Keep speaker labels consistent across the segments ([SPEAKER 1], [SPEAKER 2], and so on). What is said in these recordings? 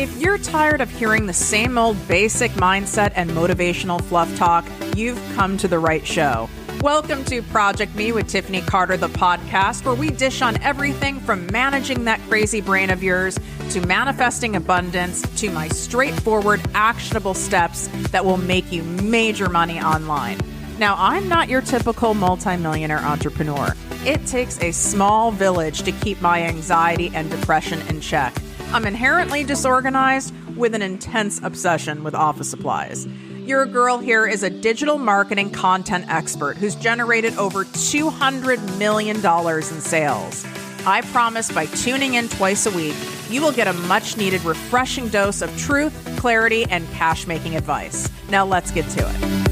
[SPEAKER 1] If you're tired of hearing the same old basic mindset and motivational fluff talk, you've come to the right show. Welcome to ProjectME with Tiffany Carter, the podcast, where we dish on everything from managing that crazy brain of yours to manifesting abundance to my straightforward, actionable steps that will make you major money online. Now, I'm not your typical multimillionaire entrepreneur. It takes a small village to keep my anxiety and depression in check. I'm inherently disorganized with an intense obsession with office supplies. Your girl here is a digital marketing content expert who's generated over $200 million in sales. I promise by tuning in twice a week, you will get a much needed refreshing dose of truth, clarity, and cash-making advice. Now let's get to it.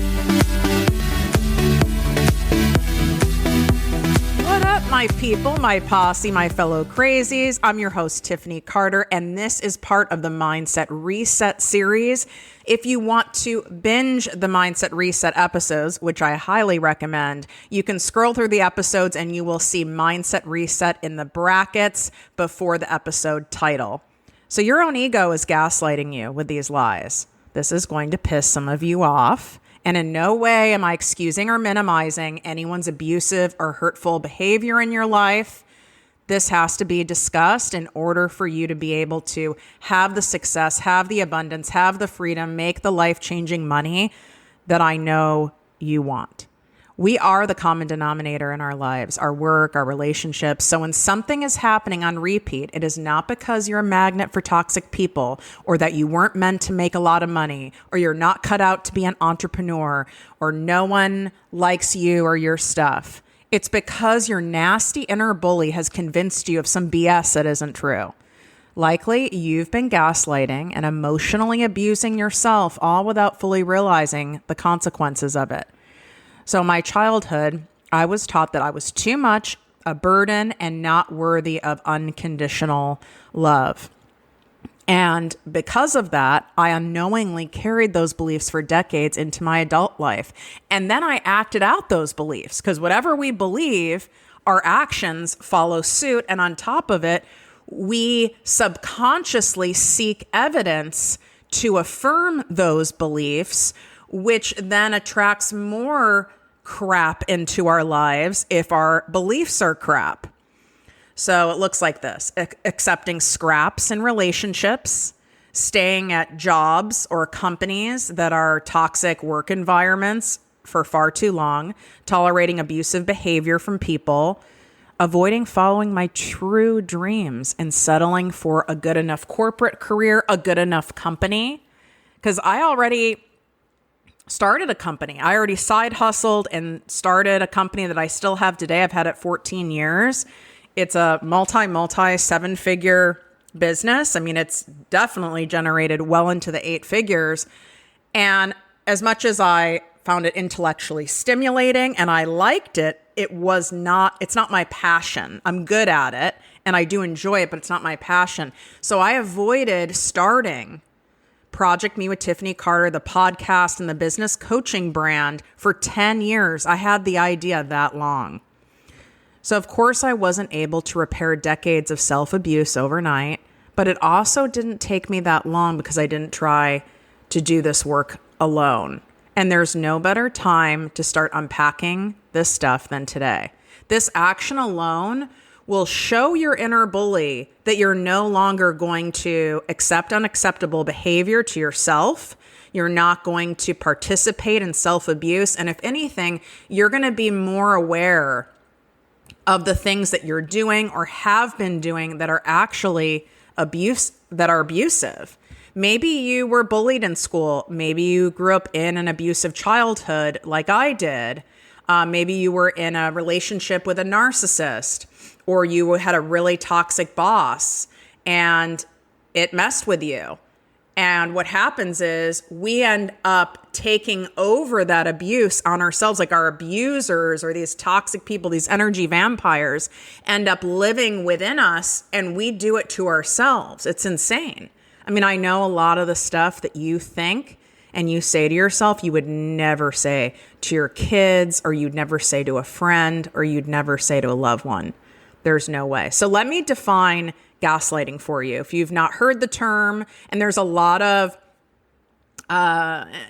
[SPEAKER 1] What up, my people, my posse, my fellow crazies? I'm your host, Tiffany Carter, and this is part of the Mindset Reset series. If you want to binge the Mindset Reset episodes, which I highly recommend, you can scroll through the episodes and you will see Mindset Reset in the brackets before the episode title. So your own ego is gaslighting you with these lies. This is going to piss some of you off. And in no way am I excusing or minimizing anyone's abusive or hurtful behavior in your life. This has to be discussed in order for you to be able to have the success, have the abundance, have the freedom, make the life-changing money that I know you want. We are the common denominator in our lives, our work, our relationships. So when something is happening on repeat, it is not because you're a magnet for toxic people or that you weren't meant to make a lot of money or you're not cut out to be an entrepreneur or no one likes you or your stuff. It's because your nasty inner bully has convinced you of some BS that isn't true. Likely, you've been gaslighting and emotionally abusing yourself, all without fully realizing the consequences of it. So my childhood, I was taught that I was too much, a burden, and not worthy of unconditional love. And because of that, I unknowingly carried those beliefs for decades into my adult life. And then I acted out those beliefs because whatever we believe, our actions follow suit. And on top of it, we subconsciously seek evidence to affirm those beliefs, which then attracts more crap into our lives if our beliefs are crap. So it looks like this: accepting scraps in relationships, staying at jobs or companies that are toxic work environments for far too long, tolerating abusive behavior from people, avoiding following my true dreams, and settling for a good enough corporate career, a good enough company. Because I already started a company. I already side hustled and started a company that I still have today. I've had it 14 years. It's a multi seven-figure business. I mean, it's definitely generated well into the 8 figures. And as much as I found it intellectually stimulating and I liked it, it's not my passion. I'm good at it and I do enjoy it, but it's not my passion. So I avoided starting ProjectME with Tiffany Carter, the podcast and the business coaching brand, for 10 years. I had the idea that long. So of course I wasn't able to repair decades of self-abuse overnight, but it also didn't take me that long because I didn't try to do this work alone. And there's no better time to start unpacking this stuff than today. This action alone will show your inner bully that you're no longer going to accept unacceptable behavior to yourself. You're not going to participate in self-abuse. And if anything, you're going to be more aware of the things that you're doing or have been doing that are actually abusive. Maybe you were bullied in school. Maybe you grew up in an abusive childhood like I did. Maybe you were in a relationship with a narcissist, or you had a really toxic boss and it messed with you. And what happens is we end up taking over that abuse on ourselves, like our abusers or these toxic people, these energy vampires end up living within us and we do it to ourselves. It's insane. I mean, I know a lot of the stuff that you think and you say to yourself, you would never say to your kids, or you'd never say to a friend, or you'd never say to a loved one. There's no way. So let me define gaslighting for you. If you've not heard the term, and there's a lot of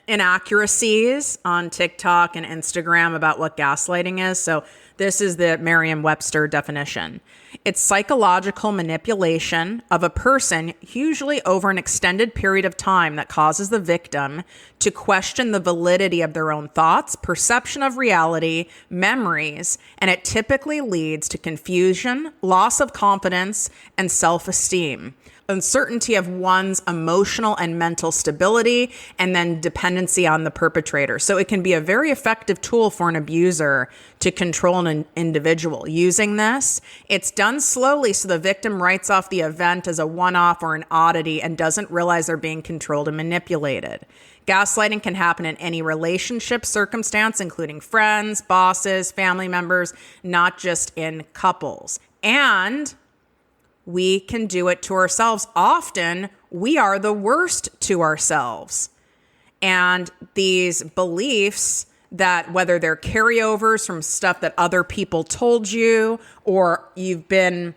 [SPEAKER 1] inaccuracies on TikTok and Instagram about what gaslighting is. So this is the Merriam-Webster definition. It's psychological manipulation of a person, usually over an extended period of time, that causes the victim to question the validity of their own thoughts, perception of reality, memories, and it typically leads to confusion, loss of confidence, and self-esteem, uncertainty of one's emotional and mental stability, and then dependency on the perpetrator. So it can be a very effective tool for an abuser to control an individual. Using this, it's done slowly so the victim writes off the event as a one-off or an oddity and doesn't realize they're being controlled and manipulated. Gaslighting can happen in any relationship circumstance, including friends, bosses, family members, not just in couples. And we can do it to ourselves. Often, we are the worst to ourselves. And these beliefs that, whether they're carryovers from stuff that other people told you, or I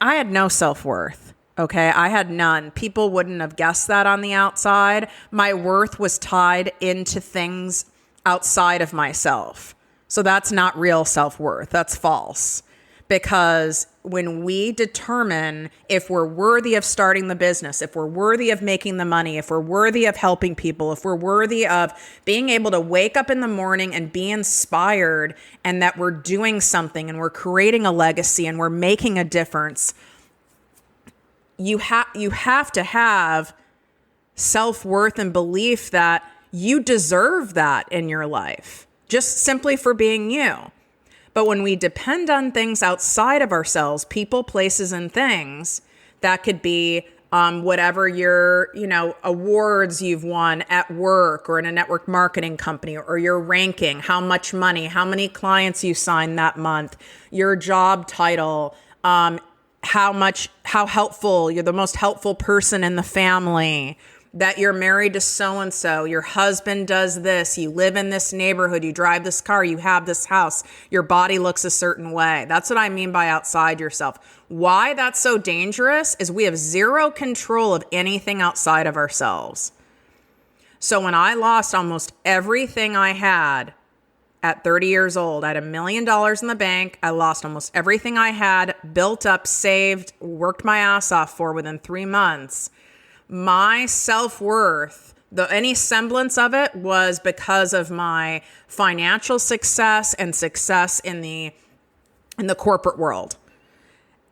[SPEAKER 1] had no self-worth. Okay, I had none. People wouldn't have guessed that on the outside. My worth was tied into things outside of myself. So that's not real self-worth. That's false. Because when we determine if we're worthy of starting the business, if we're worthy of making the money, if we're worthy of helping people, if we're worthy of being able to wake up in the morning and be inspired, and that we're doing something and we're creating a legacy and we're making a difference, you have to have self-worth and belief that you deserve that in your life, just simply for being you. But when we depend on things outside of ourselves, people, places, and things, that could be whatever your, awards you've won at work or in a network marketing company, or your ranking, how much money, how many clients you signed that month, your job title, how helpful, you're the most helpful person in the family, that you're married to so-and-so, your husband does this, you live in this neighborhood, you drive this car, you have this house, your body looks a certain way. That's what I mean by outside yourself. Why that's so dangerous is we have zero control of anything outside of ourselves. So when I lost almost everything I had at 30 years old, I had $1 million in the bank. I lost almost everything I had, built up, saved, worked my ass off for within 3 months. My self-worth, any semblance of it, was because of my financial success and success in the corporate world.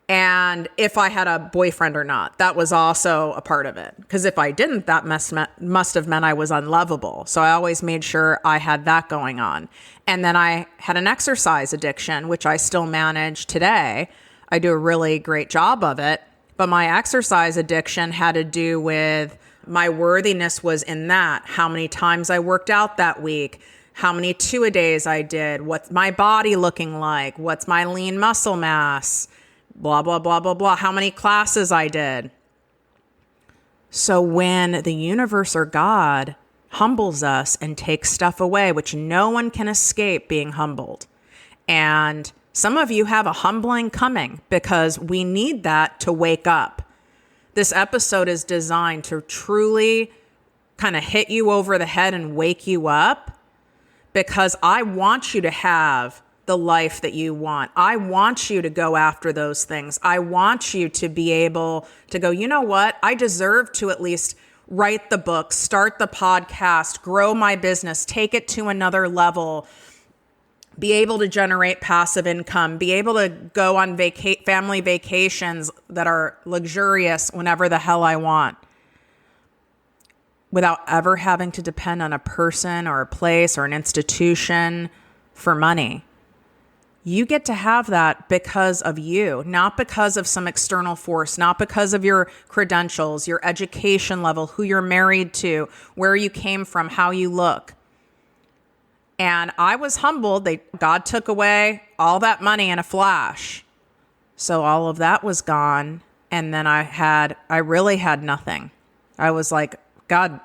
[SPEAKER 1] And if I had a boyfriend or not, that was also a part of it. Because if I didn't, that must have meant I was unlovable. So I always made sure I had that going on. And then I had an exercise addiction, which I still manage today. I do a really great job of it. But my exercise addiction had to do with my worthiness was in that. How many times I worked out that week, how many two-a-days I did, what's my body looking like, what's my lean muscle mass, blah, blah, blah, blah, blah, how many classes I did. So when the universe or God humbles us and takes stuff away, which no one can escape being humbled, and some of you have a humbling coming because we need that to wake up. This episode is designed to truly kind of hit you over the head and wake you up, because I want you to have the life that you want. I want you to go after those things. I want you to be able to go, you know what? I deserve to at least write the book, start the podcast, grow my business, take it to another level, be able to generate passive income, be able to go on family vacations that are luxurious whenever the hell I want, without ever having to depend on a person or a place or an institution for money. You get to have that because of you, not because of some external force, not because of your credentials, your education level, who you're married to, where you came from, how you look. And I was humbled. God took away all that money in a flash. So all of that was gone. And then I really had nothing. I was like, God,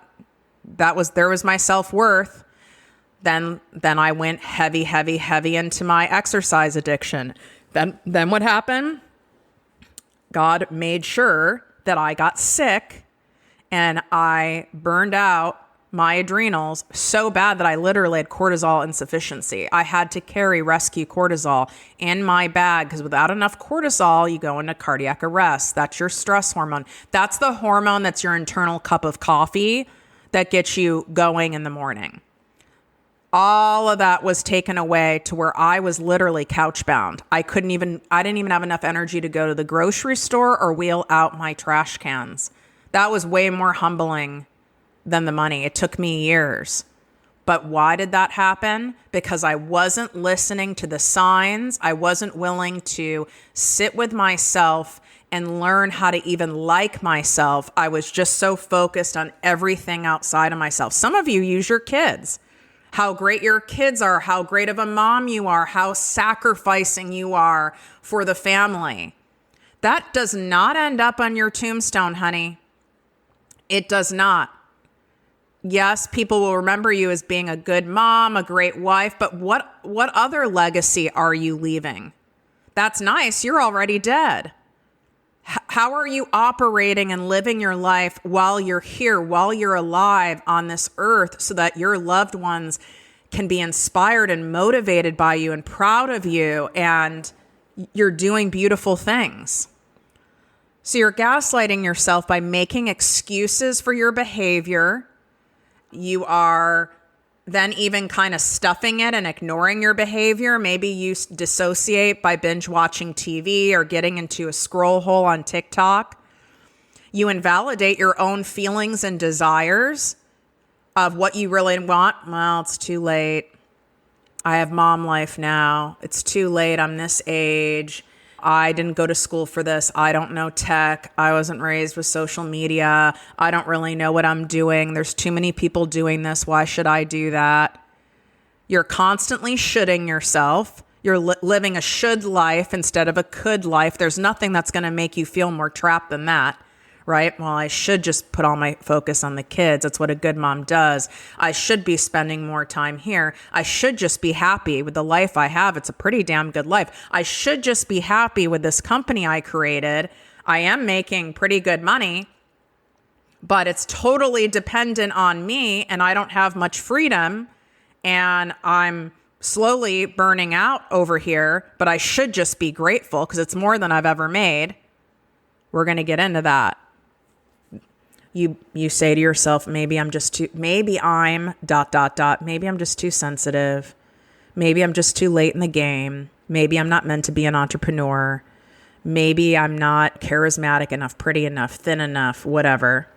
[SPEAKER 1] there was my self-worth. Then I went heavy into my exercise addiction. Then what happened? God made sure that I got sick and I burned out my adrenals so bad that I literally had cortisol insufficiency. I had to carry rescue cortisol in my bag because without enough cortisol, you go into cardiac arrest. That's your stress hormone. That's the hormone that's your internal cup of coffee that gets you going in the morning. All of that was taken away to where I was literally couch bound. I didn't even have enough energy to go to the grocery store or wheel out my trash cans. That was way more humbling than the money. It took me years. But why did that happen? Because I wasn't listening to the signs. I wasn't willing to sit with myself and learn how to even like myself. I was just so focused on everything outside of myself. Some of you use your kids. How great your kids are, how great of a mom you are, how sacrificing you are for the family. That does not end up on your tombstone, honey. It does not. Yes, people will remember you as being a good mom, a great wife, but what other legacy are you leaving? That's nice. You're already dead. How are you operating and living your life while you're here, while you're alive on this earth so that your loved ones can be inspired and motivated by you and proud of you and you're doing beautiful things? So you're gaslighting yourself by making excuses for your behavior. You are then even kind of stuffing it and ignoring your behavior. Maybe you dissociate by binge watching TV or getting into a scroll hole on TikTok. You invalidate your own feelings and desires of what you really want. Well, it's too late. I have mom life now. It's too late. I'm this age. I didn't go to school for this. I don't know tech. I wasn't raised with social media. I don't really know what I'm doing. There's too many people doing this. Why should I do that? You're constantly shoulding yourself. You're living a should life instead of a could life. There's nothing that's going to make you feel more trapped than that, right? Well, I should just put all my focus on the kids. That's what a good mom does. I should be spending more time here. I should just be happy with the life I have. It's a pretty damn good life. I should just be happy with this company I created. I am making pretty good money, but it's totally dependent on me and I don't have much freedom and I'm slowly burning out over here, but I should just be grateful because it's more than I've ever made. We're going to get into that. You say to yourself, maybe I'm just too sensitive. Maybe I'm just too late in the game. Maybe I'm not meant to be an entrepreneur. Maybe I'm not charismatic enough, pretty enough, thin enough, whatever.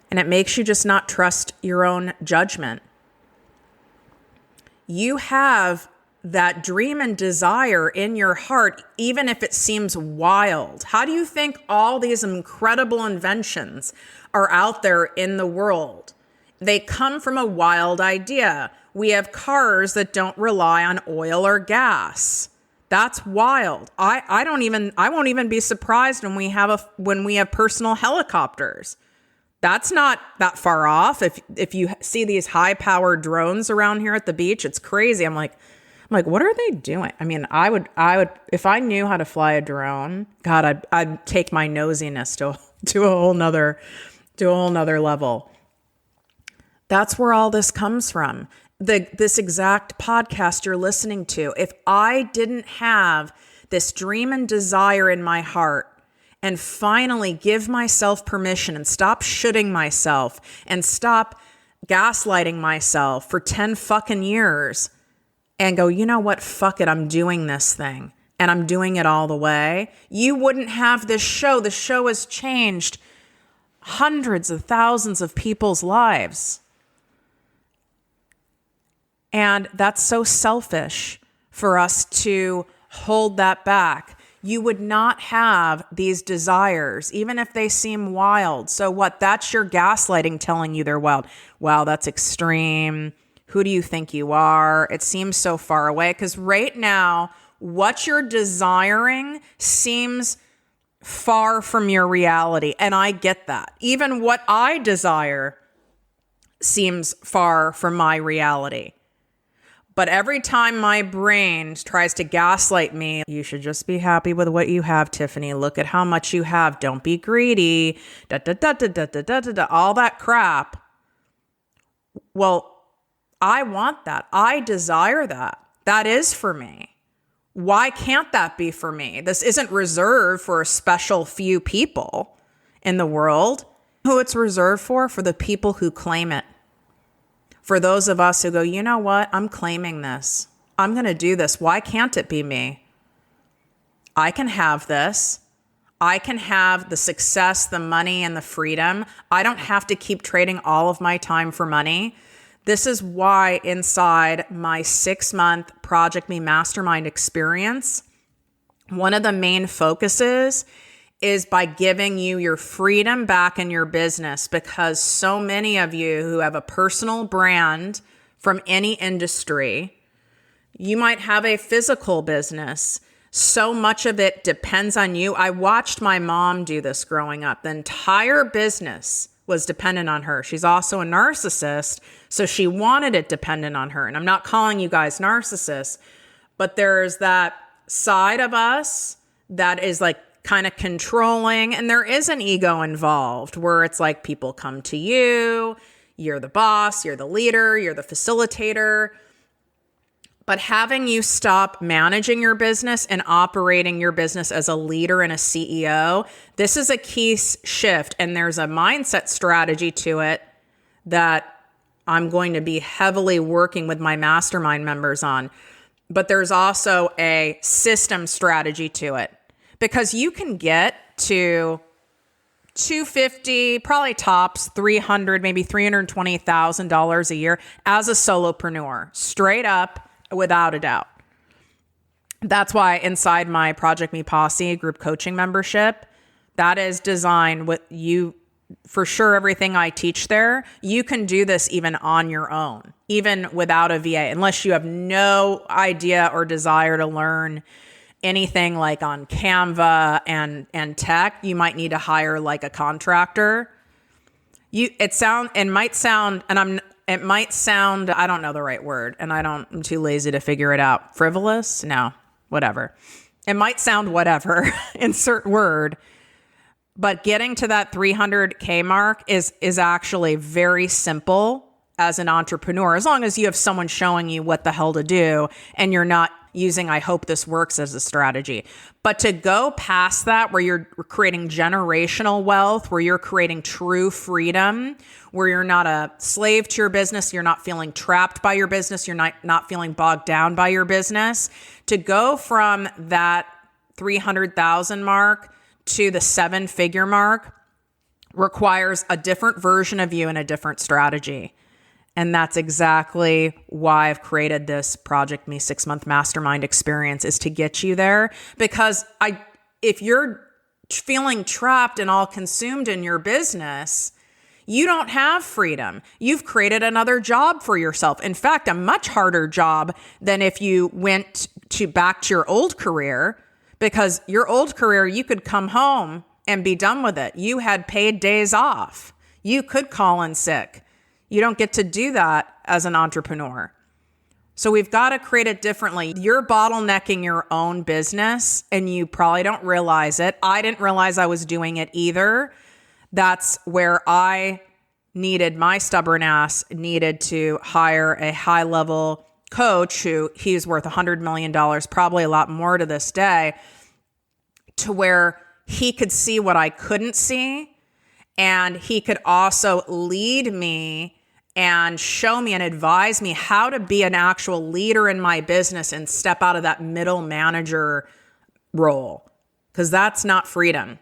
[SPEAKER 1] And it makes you just not trust your own judgment. You have that dream and desire in your heart, even if it seems wild. How do you think all these incredible inventions are out there in the world? They come from a wild idea. We have cars that don't rely on oil or gas. That's wild. I won't even be surprised when we have personal helicopters. That's not that far off. If you see these high-powered drones around here at the beach, it's crazy. I'm like, what are they doing? I mean, I would, if I knew how to fly a drone, God, I'd take my nosiness to a whole nother level. That's where all this comes from. This exact podcast you're listening to. If I didn't have this dream and desire in my heart and finally give myself permission and stop shoulding myself and stop gaslighting myself for 10 fucking years, and go, you know what? Fuck it. I'm doing this thing and I'm doing it all the way. You wouldn't have this show. The show has changed hundreds of thousands of people's lives. And that's so selfish for us to hold that back. You would not have these desires, even if they seem wild. So what? That's your gaslighting telling you they're wild. Wow, that's extreme. Who do you think you are? It seems so far away because right now, what you're desiring seems far from your reality. And I get that. Even what I desire seems far from my reality. But every time my brain tries to gaslight me, you should just be happy with what you have, Tiffany. Look at how much you have. Don't be greedy. All that crap. Well, I want that. I desire that. That is for me. Why can't that be for me? This isn't reserved for a special few people in the world. Who it's reserved for the people who claim it. For those of us who go, you know what? I'm claiming this. I'm going to do this. Why can't it be me? I can have this. I can have the success, the money, and the freedom. I don't have to keep trading all of my time for money. This is why inside my 6-month ProjectME mastermind experience, one of the main focuses is by giving you your freedom back in your business, because so many of you who have a personal brand from any industry, you might have a physical business. So much of it depends on you. I watched my mom do this growing up. The entire business was dependent on her. She's also a narcissist, so she wanted it dependent on her. And I'm not calling you guys narcissists, but there's that side of us that is like kind of controlling, and there is an ego involved where it's like people come to you, you're the boss, you're the leader, you're the facilitator. But having you stop managing your business and operating your business as a leader and a CEO, this is a key shift. And there's a mindset strategy to it that I'm going to be heavily working with my mastermind members on. But there's also a system strategy to it, because you can get to 250, probably tops 300, maybe $320,000 a year as a solopreneur, straight up. Without a doubt. That's why inside my ProjectME Posse group coaching membership, that is designed with you for sure. Everything I teach there, you can do this even on your own, even without a VA, unless you have no idea or desire to learn anything like on Canva and tech. You might need to hire like a contractor. It might sound, I don't know the right word, and I'm too lazy to figure it out. Frivolous? No, whatever. It might sound whatever, insert word, but getting to that 300K mark is actually very simple as an entrepreneur, as long as you have someone showing you what the hell to do and you're not using, I hope this works as a strategy. But to go past that, where you're creating generational wealth, where you're creating true freedom, where you're not a slave to your business, you're not feeling trapped by your business, you're not feeling bogged down by your business, to go from that 300,000 mark to the 7-figure mark requires a different version of you and a different strategy. And that's exactly why I've created this ProjectME 6-month mastermind experience, is to get you there. Because if you're feeling trapped and all consumed in your business, you don't have freedom. You've created another job for yourself. In fact, a much harder job than if you went back to your old career, because your old career, you could come home and be done with it. You had paid days off. You could call in sick. You don't get to do that as an entrepreneur. So we've got to create it differently. You're bottlenecking your own business and you probably don't realize it. I didn't realize I was doing it either. That's where my stubborn ass needed to hire a high level coach who he's worth $100 million, probably a lot more to this day, to where he could see what I couldn't see. And he could also lead me and show me and advise me how to be an actual leader in my business and step out of that middle manager role, because that's not freedom.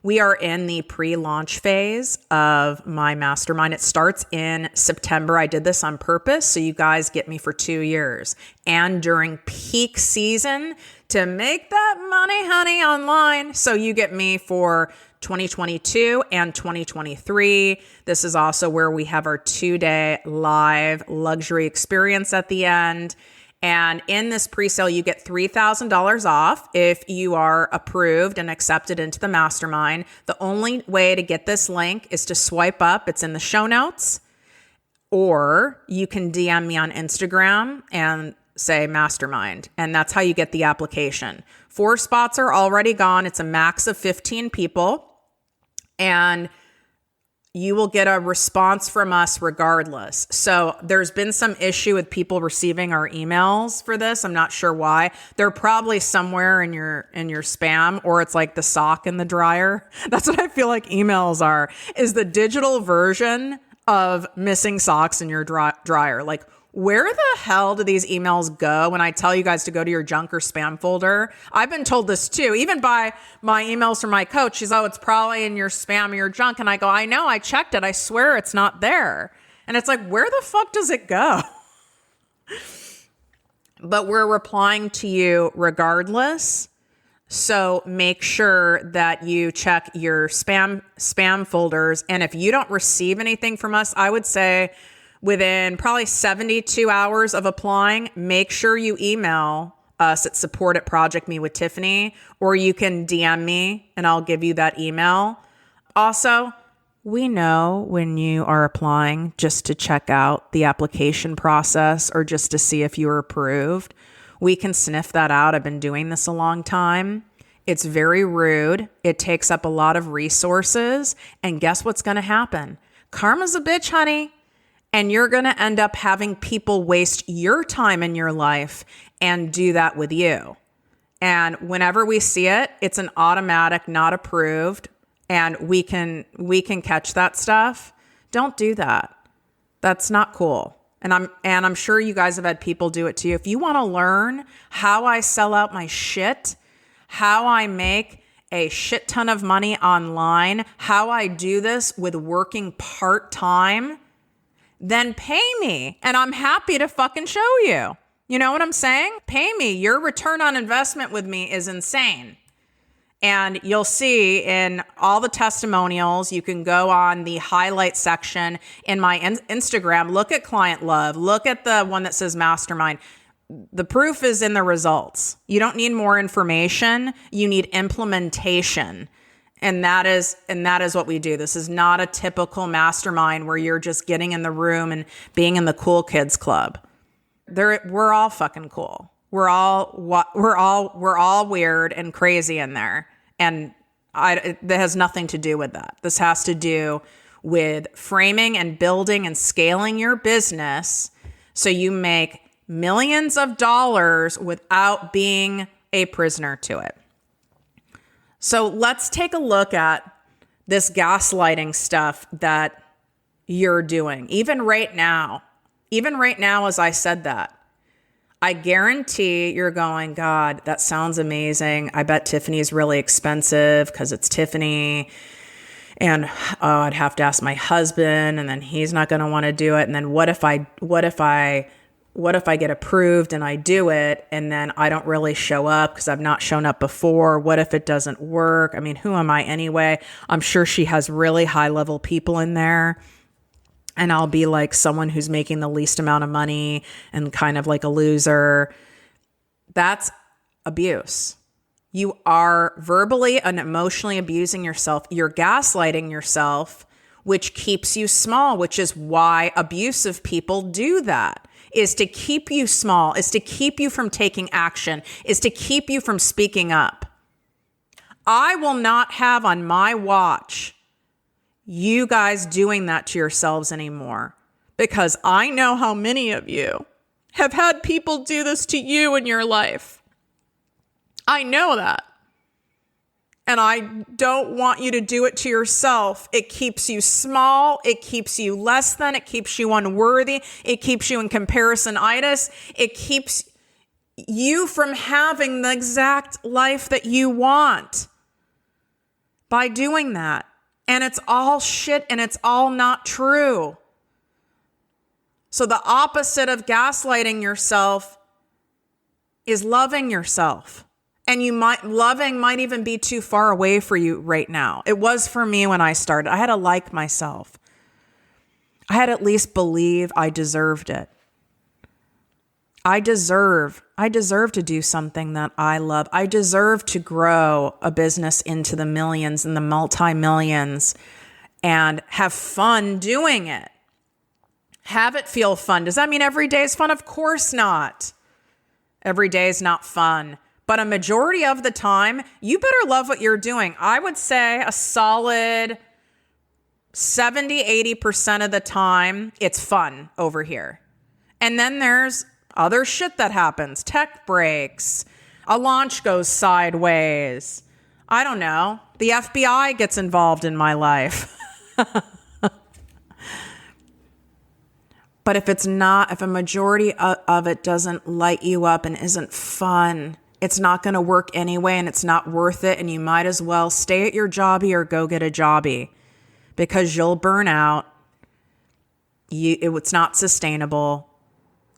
[SPEAKER 1] We are in the pre-launch phase of my mastermind. It starts in September. I did this on purpose, so you guys get me for 2 years. And during peak season to make that money, honey, online. So you get me for 2022 and 2023. This is also where we have our 2-day live luxury experience at the end. And in this pre-sale, you get $3,000 off if you are approved and accepted into the mastermind. The only way to get this link is to swipe up. It's in the show notes. Or you can DM me on Instagram and say mastermind. And that's how you get the application. 4 spots are already gone. It's a max of 15 people. And you will get a response from us regardless. So there's been some issue with people receiving our emails for this. I'm not sure why. They're probably somewhere in your spam, or it's like the sock in the dryer. That's what I feel like emails are, is the digital version of missing socks in your dryer. Like, where the hell do these emails go when I tell you guys to go to your junk or spam folder? I've been told this too, even by my emails from my coach. She's, oh, it's probably in your spam or your junk. And I go, I know, I checked it. I swear it's not there. And it's like, where the fuck does it go? But we're replying to you regardless. So make sure that you check your spam folders. And if you don't receive anything from us, I would say within probably 72 hours of applying, make sure you email us at support@ProjectME with Tiffany, or you can DM me and I'll give you that email. Also, we know when you are applying just to check out the application process or just to see if you're approved. We can sniff that out. I've been doing this a long time. It's very rude. It takes up a lot of resources. And guess what's going to happen? Karma's a bitch, honey. And you're going to end up having people waste your time in your life and do that with you. And whenever we see it, it's an automatic not approved, and we can catch that stuff. Don't do that. That's not cool. And I'm sure you guys have had people do it to you. If you want to learn how I sell out my shit, how I make a shit ton of money online, how I do this with working part-time, then pay me and I'm happy to fucking show you. You know what I'm saying? Pay me. Your return on investment with me is insane. And you'll see in all the testimonials, you can go on the highlight section in my Instagram, look at client love, look at the one that says mastermind. The proof is in the results. You don't need more information. You need implementation. And that is what we do. This is not a typical mastermind where you're just getting in the room and being in the cool kids club. We're all fucking cool. We're all weird and crazy in there. And that has nothing to do with that. This has to do with framing and building and scaling your business so you make millions of dollars without being a prisoner to it. So let's take a look at this gaslighting stuff that you're doing. Even right now, as I said that, I guarantee you're going, God, that sounds amazing. I bet Tiffany's really expensive because it's Tiffany. And I'd have to ask my husband, and then he's not going to want to do it. And then what if I get approved and I do it and then I don't really show up because I've not shown up before? What if it doesn't work? I mean, who am I anyway? I'm sure she has really high level people in there. And I'll be like someone who's making the least amount of money and kind of like a loser. That's abuse. You are verbally and emotionally abusing yourself. You're gaslighting yourself, which keeps you small, which is why abusive people do that. Is to keep you small, is to keep you from taking action, is to keep you from speaking up. I will not have on my watch you guys doing that to yourselves anymore, because I know how many of you have had people do this to you in your life. I know that. And I don't want you to do it to yourself. It keeps you small. It keeps you less than. It keeps you unworthy. It keeps you in comparison-itis. It keeps you from having the exact life that you want by doing that. And it's all shit and it's all not true. So the opposite of gaslighting yourself is loving yourself. And loving might even be too far away for you right now. It was for me when I started. I had to like myself. I had to at least believe I deserved it. I deserve to do something that I love. I deserve to grow a business into the millions and the multi-millions and have fun doing it. Have it feel fun. Does that mean every day is fun? Of course not. Every day is not fun. But a majority of the time, you better love what you're doing. I would say a solid 70-80% of the time, it's fun over here. And then there's other shit that happens. Tech breaks. A launch goes sideways. I don't know. The FBI gets involved in my life. But if a majority of it doesn't light you up and isn't fun, it's not going to work anyway and it's not worth it. And you might as well stay at your jobby or go get a jobby because you'll burn out. It's not sustainable.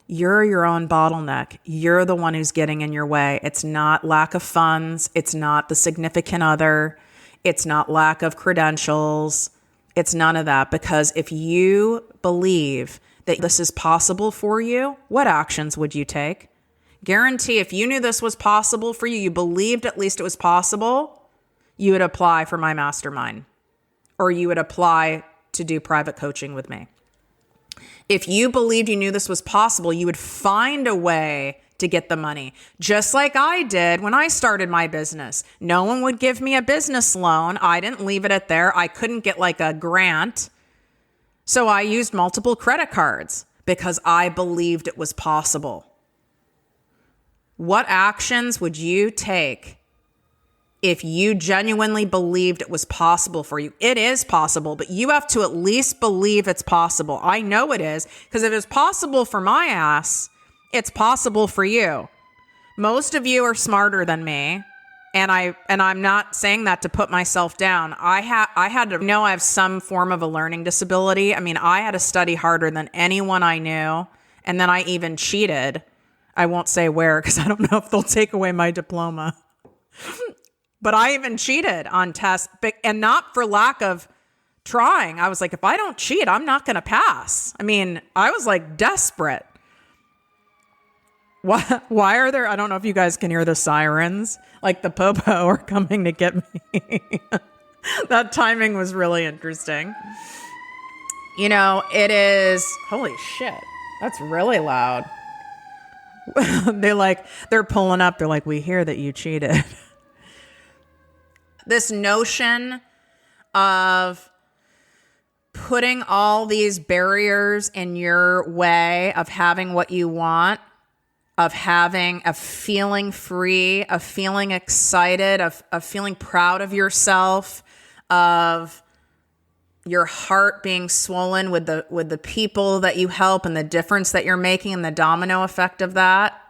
[SPEAKER 1] You're your own bottleneck. You're the one who's getting in your way. It's not lack of funds. It's not the significant other. It's not lack of credentials. It's none of that. Because if you believe that this is possible for you, what actions would you take? Guarantee if you knew this was possible for you, you believed at least it was possible, you would apply for my mastermind or you would apply to do private coaching with me. If you believed you knew this was possible, you would find a way to get the money, just like I did when I started my business. No one would give me a business loan. I didn't leave it at there. I couldn't get like a grant. So I used multiple credit cards because I believed it was possible. What actions would you take if you genuinely believed it was possible for you? It is possible, but you have to at least believe it's possible. I know it is, because if it's possible for my ass, it's possible for you. Most of you are smarter than me. And I'm not saying that to put myself down. I had to know I have some form of a learning disability. I mean, I had to study harder than anyone I knew. And then I even cheated. I won't say where because I don't know if they'll take away my diploma. But I even cheated on tests, and not for lack of trying. I was like, if I don't cheat, I'm not going to pass. I mean, I was like desperate. Why are there, I don't know if you guys can hear the sirens, like the popo are coming to get me. That timing was really interesting. You know, it is, holy shit, that's really loud. They're pulling up. They're like, we hear that you cheated. This notion of putting all these barriers in your way of having what you want, of feeling free, of feeling excited, of feeling proud of yourself, of your heart being swollen with the people that you help and the difference that you're making and the domino effect of that.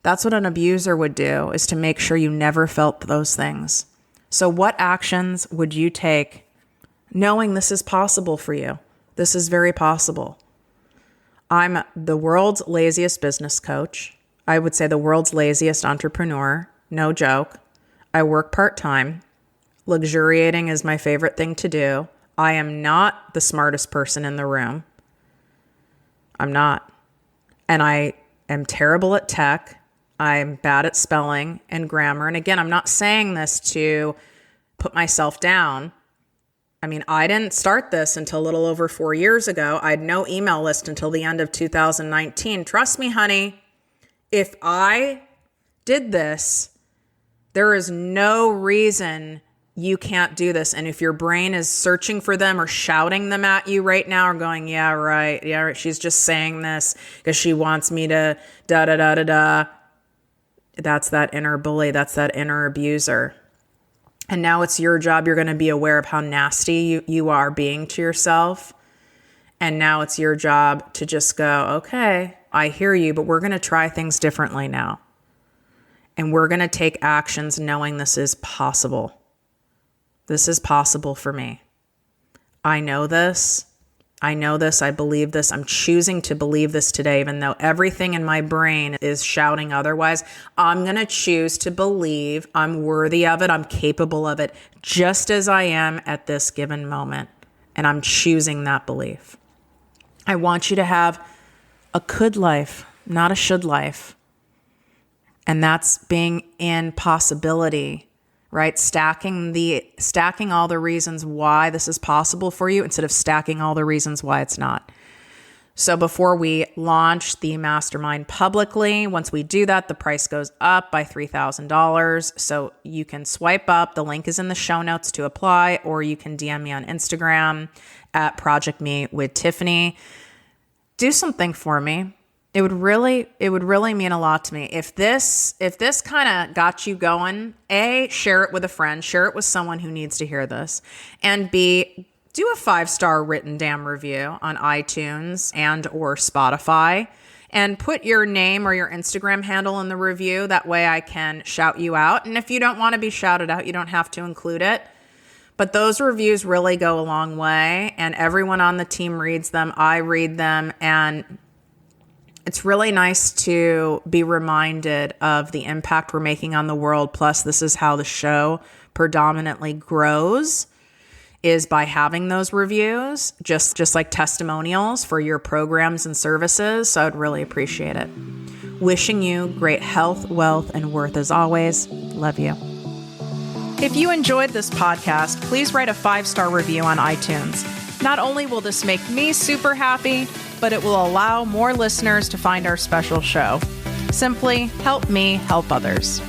[SPEAKER 1] That's what an abuser would do, is to make sure you never felt those things. So what actions would you take knowing this is possible for you? This is very possible. I'm the world's laziest business coach. I would say the world's laziest entrepreneur. No joke. I work part-time. Luxuriating is my favorite thing to do. I am not the smartest person in the room. I'm not. And I am terrible at tech. I'm bad at spelling and grammar. And again, I'm not saying this to put myself down. I mean, I didn't start this until a little over 4 years ago. I had no email list until the end of 2019. Trust me, honey, if I did this, there is no reason you can't do this. And if your brain is searching for them or shouting them at you right now or going, yeah, right, she's just saying this because she wants me to da-da-da-da-da, that's that inner bully. That's that inner abuser. And now it's your job. You're going to be aware of how nasty you are being to yourself. And now it's your job to just go, okay, I hear you, but we're going to try things differently now. And we're going to take actions knowing this is possible. This is possible for me. I know this. I believe this. I'm choosing to believe this today, even though everything in my brain is shouting otherwise. I'm going to choose to believe I'm worthy of it. I'm capable of it, just as I am at this given moment. And I'm choosing that belief. I want you to have a could life, not a should life. And that's being in possibility, right? Stacking all the reasons why this is possible for you instead of stacking all the reasons why it's not. So before we launch the mastermind publicly, once we do that, the price goes up by $3,000. So you can swipe up. The link is in the show notes to apply, or you can DM me on Instagram at ProjectME with Tiffany. Do something for me. It would really mean a lot to me. If this kind of got you going, A, share it with a friend, share it with someone who needs to hear this, and B, do a 5-star written damn review on iTunes and or Spotify, and put your name or your Instagram handle in the review. That way I can shout you out. And if you don't want to be shouted out, you don't have to include it. But those reviews really go a long way, and everyone on the team reads them. I read them, and it's really nice to be reminded of the impact we're making on the world. Plus, this is how the show predominantly grows, is by having those reviews, just like testimonials for your programs and services. So I'd really appreciate it. Wishing you great health, wealth, and worth as always. Love you. If you enjoyed this podcast, please write a 5-star review on iTunes. Not only will this make me super happy, but it will allow more listeners to find our special show. Simply help me help others.